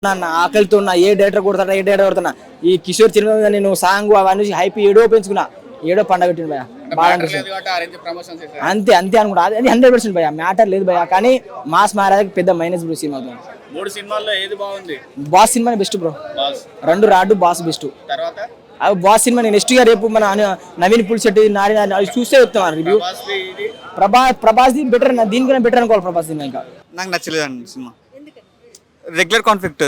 నా ఆకలితో ఉన్నా ఏ డైరెక్టర్ కొడుతున్నా ఈ కిషోర్ చిరుమ నేను సాంగ్ అవన్నీ హైప్ ఏడో పెంచుకున్నా ఏడో పండగ పెట్టింది భయ బాగా అంతే అంతే అనుకుంటా అది 100% భయ మ్యాటర్ లేదు భయ కానీ మాస్ మారాకి పెద్ద మైనస్ బ్రో సినిమా మూడు సినిమాల్లో ఏది బాగుంది? బాస్ సినిమా బెస్ట్ బ్రో రెండు రాడు బాస్ బెస్ట్ తర్వాత అవి బాస్ సినిమా నెక్స్ట్ గా రేపు మన నవీన్ పుల్శెట్టి నారి చూస్తే చెప్తాను రివ్యూ ప్రభాస్ ది బెటర్ దీనికన్నా బెటర్ అనుకోవాలి ప్రభాస్ సినిమా ఇంకా నాకు నచ్చలేదండి సినిమా. రెగ్యులర్ కాన్ఫ్లిక్ట్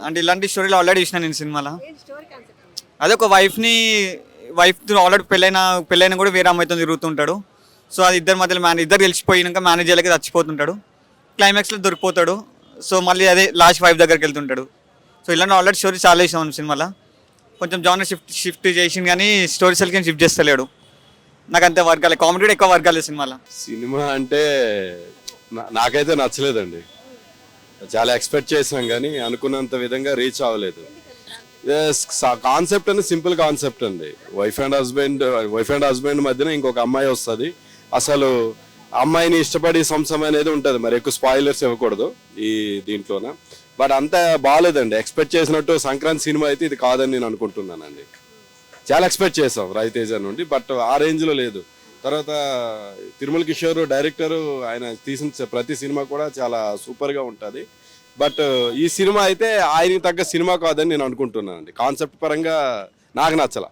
అంటే ఇలాంటి స్టోరీలు ఆల్రెడీ చూసిన నేను సినిమాలో. అదే ఒక వైఫ్ ఆల్రెడీ పెళ్ళైనా కూడా వేరే అమ్మాయితో తిరుగుతుంటాడు. సో అది ఇద్దరి మధ్యలో ఇద్దరు గెలిచిపోయినాక మేనేజ్ చేయలేక చచ్చిపోతుంటాడు. క్లైమాక్స్లో దొరికిపోతాడు. సో మళ్ళీ అదే లాస్ట్ వైఫ్ దగ్గరికి వెళ్తుంటాడు. సో ఇలాంటి ఆల్రెడీ స్టోరీ చాలా ఇష్టం సినిమాలో. కొంచెం జానర్ షిఫ్ట్ చేసింది కానీ స్టోరీ సెల్కి షిఫ్ట్ చేస్తలేడు. నాకు అంతే వర్గాలే, కామెడీ కూడా ఎక్కువ వర్గాలే సినిమాలో. సినిమా అంటే నాకైతే నచ్చలేదండి. చాలా ఎక్స్పెక్ట్ చేసినాం కానీ అనుకున్నంత విధంగా రీచ్ అవ్వలేదు. కాన్సెప్ట్ అనేది సింపుల్ కాన్సెప్ట్ అండి. వైఫ్ అండ్ హస్బెండ్ మధ్యన ఇంకొక అమ్మాయి వస్తుంది. అసలు అమ్మాయిని ఇష్టపడి సంసం అనేది ఉంటుంది. మరి ఎక్కువ స్పాయిలర్స్ ఇవ్వకూడదు ఈ దీంట్లోన. బట్ అంత బాగాలేదండి. ఎక్స్పెక్ట్ చేసినట్టు సంక్రాంతి సినిమా అయితే ఇది కాదని నేను అనుకుంటున్నానండి. చాలా ఎక్స్పెక్ట్ చేసాం రవితేజ నుండి, బట్ ఆ రేంజ్లో లేదు. తర్వాత తిరుమల కిషోర్ డైరెక్టరు, ఆయన తీసిన ప్రతి సినిమా కూడా చాలా సూపర్గా ఉంటుంది. బట్ ఈ సినిమా అయితే ఆయనకి తగ్గ సినిమా కాదని నేను అనుకుంటున్నానండి. కాన్సెప్ట్ పరంగా నాకు నచ్చల.